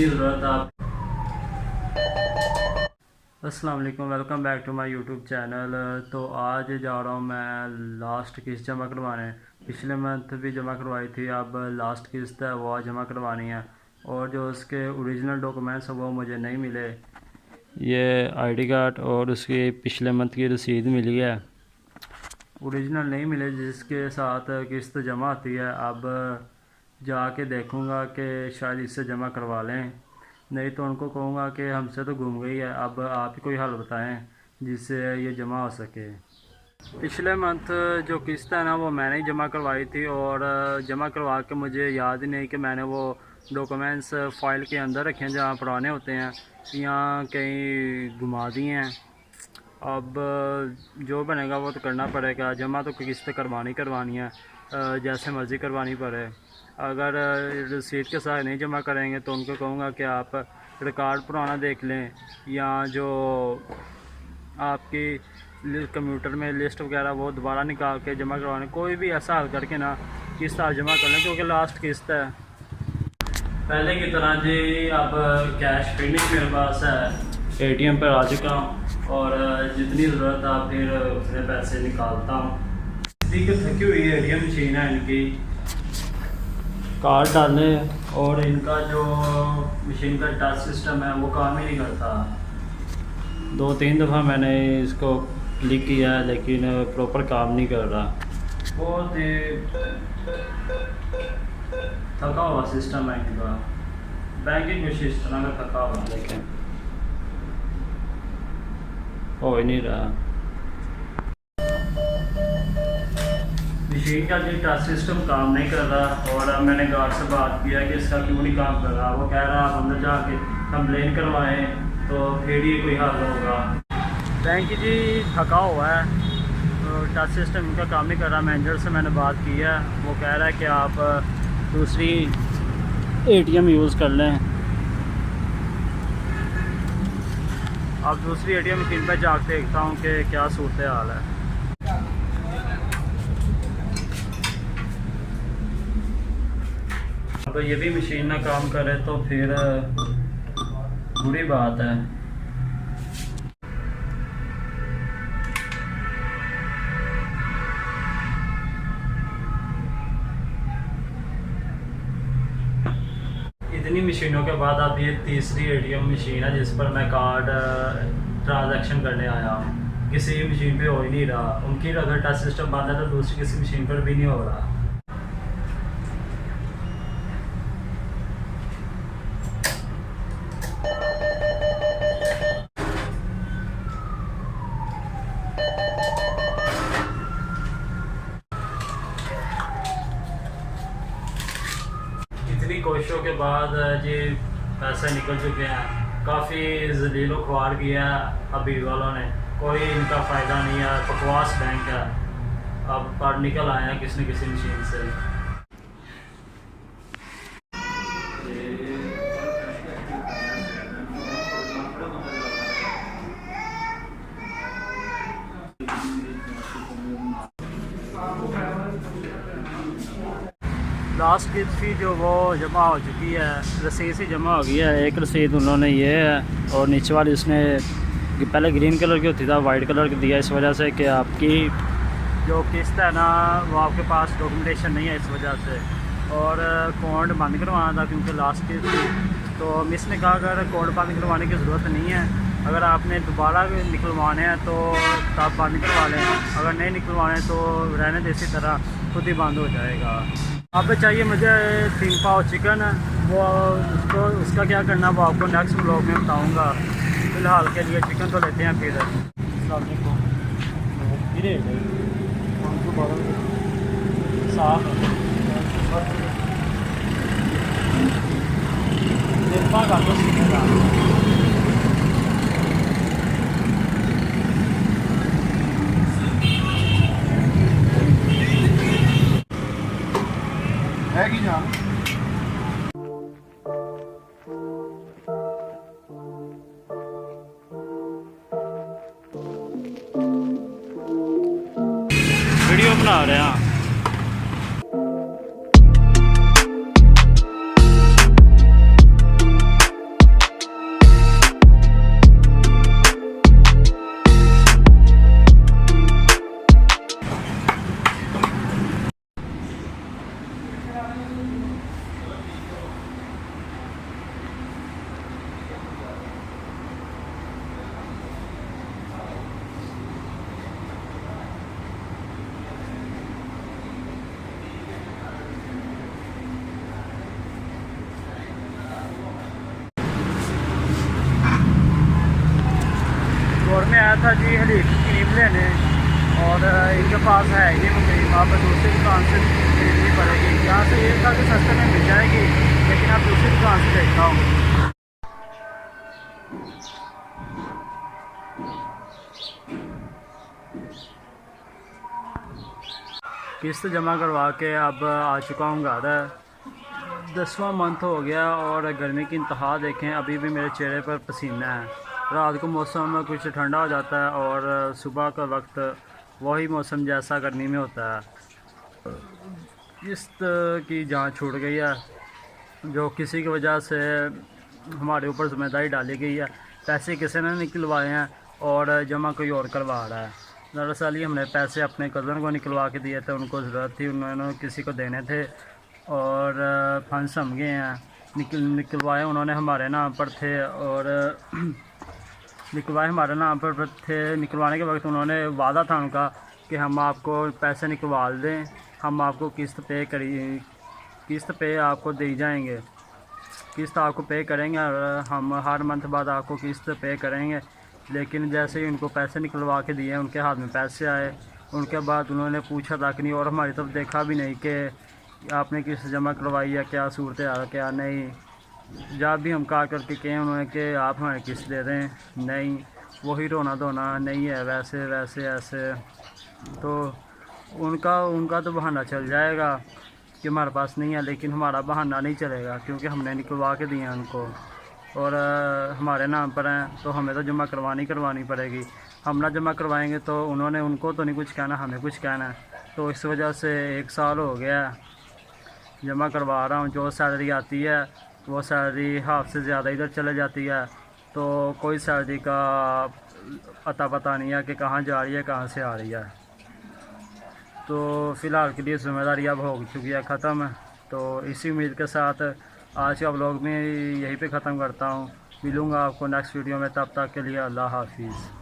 ज़रूरत आप। अस्सलाम वालेकुम, welcome back to my YouTube channel. तो आज जा रहा हूँ मैं लास्ट किस्त जमा करवाने। पिछले मंथ भी जमा करवाई थी, अब लास्ट किस्त है वो जमा करवानी है। और जो उसके ओरिजिनल डॉक्यूमेंट्स हैं वो मुझे नहीं मिले। ये आईडी कार्ड और उसकी पिछले मंथ की रसीद मिली है, ओरिजिनल नहीं मिले जिसके साथ किस्त जमा होती है। अब जाके देखूँगा कि शायद इससे जमा करवा लें, नहीं तो उनको कहूँगा कि हमसे तो गुम गई है। अब आप ही कोई हल बताएं जिससे ये जमा हो सके। पिछले मंथ जो किस्त है ना वो मैंने ही जमा करवाई थी, और जमा करवा के मुझे याद ही नहीं कि मैंने वो डॉक्यूमेंट्स फ़ाइल के अंदर रखे हैं जहाँ पुराने होते हैं, यहाँ कहीं घुमा दिए हैं। अब जो बनेगा वो तो करना पड़ेगा, जमा तो किस्त करवानी है, जैसे मर्ज़ी करवानी पड़े। अगर रसीद के साथ नहीं जमा करेंगे तो उनको कहूँगा कि आप रिकॉर्ड पुराना देख लें, या जो आपकी कंप्यूटर में लिस्ट वगैरह वो दोबारा निकाल के जमा करवाने, कोई भी ऐसा हल करके ना किस्त आप जमा कर लें, क्योंकि लास्ट किस्त है। पहले की तरह जी अब कैश फिनिश मेरे पास है, एटीएम पर आ चुका हूँ और जितनी ज़रूरत है फिर उतने पैसे निकालता हूँ। इसकी थकी हुई एटीएम मशीन है इनकी, कार्ड डालने और इनका जो मशीन का टच सिस्टम है वो काम ही नहीं करता। 2-3 दफ़ा मैंने इसको क्लिक किया है लेकिन प्रॉपर काम नहीं कर रहा। बहुत ही थका हुआ सिस्टम है इनका, बैंकिंग कुछ इस तरह का थका हुआ लेकिन हो ही नहीं रहा। मशीन का जो टच सिस्टम काम नहीं कर रहा, और अब मैंने गार्ड से बात किया कि इसका क्यों नहीं काम कर रहा। वो कह रहा आप अंदर जाके कंप्लेन करवाएं तो फिर ही कोई हल होगा। बैंक जी थका हुआ है, तो टच सिस्टम इनका काम नहीं कर रहा। मैनेजर से मैंने बात की है, वो कह रहा है कि आप दूसरी एटीएम यूज़ कर लें। अब दूसरी एटीएम मशीन पर जाकर देखता हूँ कि क्या सूरत हाल है। अब ये भी मशीन ना काम करे तो फिर बुरी बात है। इतनी मशीनों के बाद अब ये तीसरी एटीएम मशीन है जिस पर मैं कार्ड ट्रांजैक्शन करने आया हूँ। किसी भी मशीन पे हो ही नहीं रहा, उनकी अगर टच सिस्टम बंद है तो दूसरी किसी मशीन पर भी नहीं हो रहा। इतनी कोशिशों के बाद जी पैसे निकल चुके हैं। काफ़ी ज़लीलो ख्वार किया अभी वालों ने, कोई इनका फ़ायदा नहीं है, बकवास बैंक है। अब पर निकल आए हैं किसी न किसी मशीन से। लास्ट किस्त फी जो वो जमा हो चुकी है, रसीद से जमा हो गई है। एक रसीद उन्होंने ये है और नीचे वाली उसने पहले ग्रीन कलर की होती था, वाइट कलर की दिया, इस वजह से कि आपकी जो किस्त है ना वो आपके पास डॉक्यूमेंटेशन नहीं है इस वजह से। और अकाउंट बंद करवाना था क्योंकि लास्ट किस्त थी, तो मिस ने कहा अगर अकाउंट बंद करवाने की ज़रूरत नहीं है, अगर आपने दोबारा निकलवाने हैं तो तब बंद करवा लें, अगर नहीं निकलवाने तो रहने दे, इसी तरह खुद ही बंद हो जाएगा। अब चाहिए मुझे 3 पाव चिकन, वो उसका क्या करना वो आपको नेक्स्ट ब्लॉग में बताऊंगा। फ़िलहाल के लिए चिकन तो लेते हैं फिर। साफ है कि जान वीडियो बना रहे हैं। था जी हलीफ की क्रीम लेने, और इनके पास है ही नहीं क्रीम, अब दूसरी दुकान से खरीदनी पड़ेगी। यहाँ से ये था कि सस्ते में मिल जाएगी, लेकिन अब दूसरी दुकान से देखता हूँ। किस्त जमा करवा के अब आ चुका हूँ घर। 10वां मंथ हो गया और गर्मी की इंतहा देखें, अभी भी मेरे चेहरे पर पसीना है। रात को मौसम कुछ ठंडा हो जाता है और सुबह का वक्त वही मौसम जैसा गर्मी में होता है। किस्त की जान छूट गई है, जो किसी की वजह से हमारे ऊपर जिम्मेदारी डाली गई है। पैसे किसी ने निकलवाए हैं और जमा कोई और करवा रहा है। दरअसल ही हमने पैसे अपने कज़न को निकलवा के दिए थे, उनको ज़रूरत थी, उन्होंने किसी को देने थे और फंड्स हम गए हैं। निकलवाए उन्होंने हमारे नाम पर थे और निकलवाए हमारे नाम पर थे। निकलवाने के वक्त उन्होंने वादा था उनका कि हम आपको पैसे निकलवा दें, हम आपको किस्त पे आपको दे जाएंगे, किस्त आपको पे करेंगे और हम हर मंथ बाद आपको किस्त पे करेंगे। लेकिन जैसे ही उनको पैसे निकलवा के दिए, उनके हाथ में पैसे आए, उनके बाद उन्होंने पूछा तक नहीं और हमारी तरफ देखा भी नहीं कि आपने किस्त जमा करवाई है, क्या सूरत है क्या नहीं। जब भी हम कहा करके कहें उन्होंने कि आप हमें किस्त दे दें, नहीं, वही रोना धोना, नहीं है वैसे वैसे ऐसे। तो उनका तो बहाना चल जाएगा कि हमारे पास नहीं है, लेकिन हमारा बहाना नहीं चलेगा क्योंकि हमने निकलवा के दिए हैं उनको और हमारे नाम पर हैं, तो हमें तो जमा करवानी पड़ेगी। हम ना जमा करवाएंगे तो उनको तो नहीं कुछ कहना, हमें कुछ कहना है। तो इस वजह से 1 साल हो गया जमा करवा रहा हूँ। जो सैलरी आती है वो सैलरी हाफ से ज़्यादा इधर चले जाती है, तो कोई सैलरी का अता पता नहीं है कि कहाँ जा रही है कहाँ से आ रही है। तो फ़िलहाल के लिए ज़िम्मेदारी अब हो चुकी है ख़त्म। तो इसी उम्मीद के साथ आज का व्लॉग में यहीं पे ख़त्म करता हूँ। मिलूँगा आपको नेक्स्ट वीडियो में, तब तक के लिए अल्लाह हाफिज़।